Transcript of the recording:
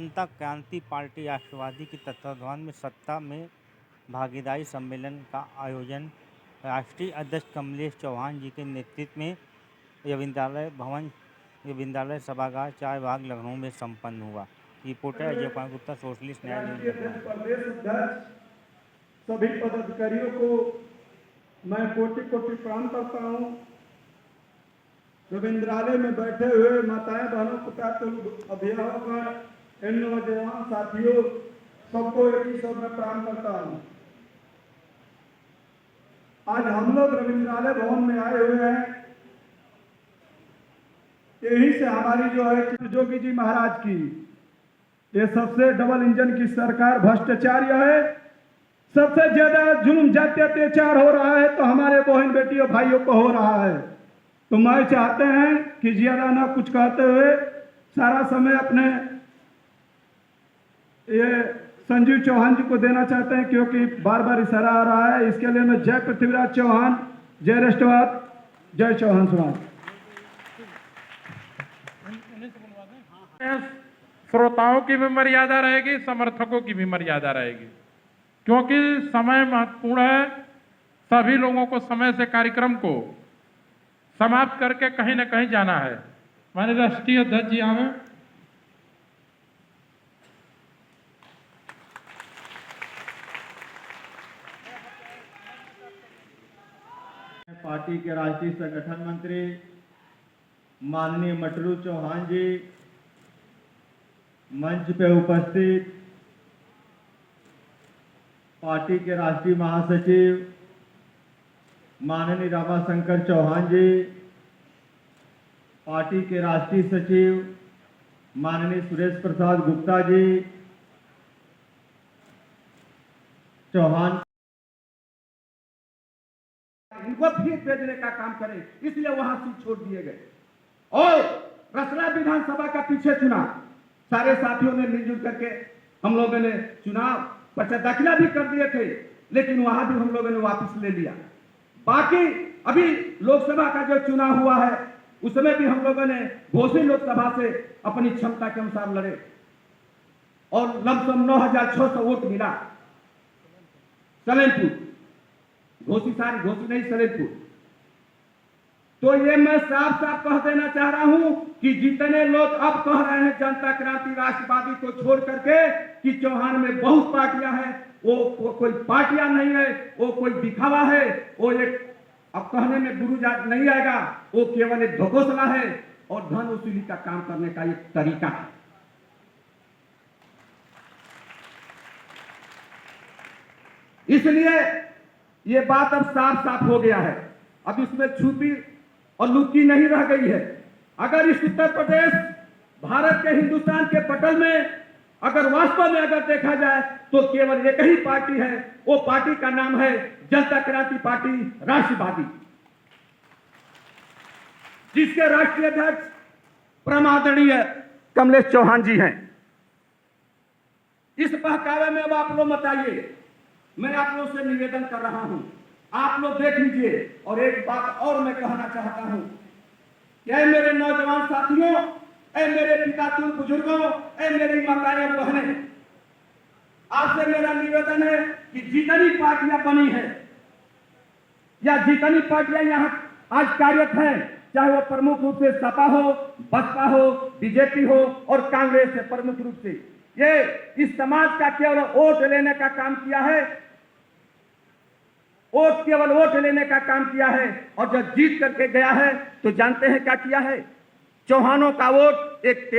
जनता क्रांति पार्टी राष्ट्रवादी के तत्वावधान में सत्ता में भागीदारी सम्मेलन का आयोजन राष्ट्रीय अध्यक्ष कमलेश चौहान जी के नेतृत्व में रविंद्रालय सभागार 4 बाग लखनऊ में संपन्न हुआ। रिपोर्टर अजय कुमार गुप्ता, सोशलिस्ट न्याय न्यूज लखनऊ। सभी पदाधिकारियों को मैं कोटि कोटि प्रणाम करता हूँ। रविंद्रालय में बैठे हुए माताएं, बहनों, पिता, अभिभावक, इन नौजवान साथियों, सबको एक ही शब्द में प्रणाम करता हूँ। आज हम लोग रविंद्रालय भवन में आए हुए हैं। यही से हमारी जो है जोगी जी महाराज की ये सबसे डबल इंजन की सरकार भ्रष्टाचार्य है। सबसे ज्यादा जुल्म जाति अत्याचार हो रहा है तो हमारे बहन बेटियों भाइयों को हो रहा है। तो मैं चाहते हैं कि ज्यादा ना कुछ कहते हुए सारा समय अपने ये संजीव चौहान जी को देना चाहते हैं, क्योंकि बार बार इशारा आ रहा है। इसके लिए मैं जय पृथ्वीराज चौहान, जय राष्ट्रवाद, जय चौहान समाज। श्रोताओं की भी मर्यादा रहेगी, समर्थकों की भी मर्यादा रहेगी, क्योंकि समय महत्वपूर्ण है। सभी लोगों को समय से कार्यक्रम को समाप्त करके कहीं न कहीं जाना है। माननीय राष्ट्रीय अध्यक्ष जी आवे। पार्टी के राष्ट्रीय संगठन मंत्री माननीय मटरू चौहान जी, मंच पे उपस्थित पार्टी के राष्ट्रीय महासचिव माननीय रामाशंकर चौहान जी, पार्टी के राष्ट्रीय सचिव माननीय सुरेश प्रसाद गुप्ता जी, चौहान इनको फिर भेजने का काम करें, इसलिए वहां सीट छोड़ दिए गए। और रसला विधानसभा का पीछे चुनाव सारे साथियों ने मिलजुल करके हम लोगों ने चुनाव पर्चा दाखिला भी कर दिए थे, लेकिन वहां भी हम लोगों ने वापस ले लिया। बाकी अभी लोकसभा का जो चुनाव हुआ है उसमें भी हम लोगों ने घोसी लोकसभा से अपनी क्षमता के अनुसार लड़े और लमसम 9,600 वोट मिला। सलेमपुर घोसी नहीं सलेमपुर। तो ये मैं साफ साफ कह देना चाह रहा हूं कि जितने लोग अब कह रहे हैं जनता क्रांति राष्ट्रवादी को छोड़ करके कि चौहान में बहुत पार्टियां हैं, वो कोई पार्टियां नहीं है, वो कोई दिखावा है, वो एक अब कहने में गुरु जात नहीं आएगा, वो केवल एक ढकोसला है और धन वसूली का काम करने का एक तरीका है। इसलिए ये बात अब साफ साफ हो गया है। अब इसमें छुपी और लुकी नहीं रह गई है। अगर इस उत्तर प्रदेश भारत के हिंदुस्तान के पटल में अगर वास्तव में अगर देखा जाए तो केवल एक ही पार्टी है, वो पार्टी का नाम है जनता क्रांति पार्टी राष्ट्रवादी, जिसके राष्ट्रीय अध्यक्ष परमादरणीय कमलेश चौहान जी हैं। इस बहकावे में अब आप लोग मत आइए। मैं आप लोग से निवेदन कर रहा हूं, आप लोग देख लीजिए। और एक बात और मैं कहना चाहता हूं कि ऐ मेरे नौजवान साथियों, ऐ मेरे पिता बुजुर्गों, ऐ मेरी माताएं बहनें, आपसे मेरा निवेदन है कि जितनी पार्टियां बनी है या जितनी पार्टियां यहां आज कार्यरत हैं, चाहे वो प्रमुख रूप से सपा हो, बसपा हो, बीजेपी हो और कांग्रेस है, प्रमुख रूप से ये इस समाज का केवल वोट लेने का काम किया है, केवल वोट लेने का काम किया है। और जब जीत करके गया है तो जानते हैं क्या किया है? चौहानों का वोट एक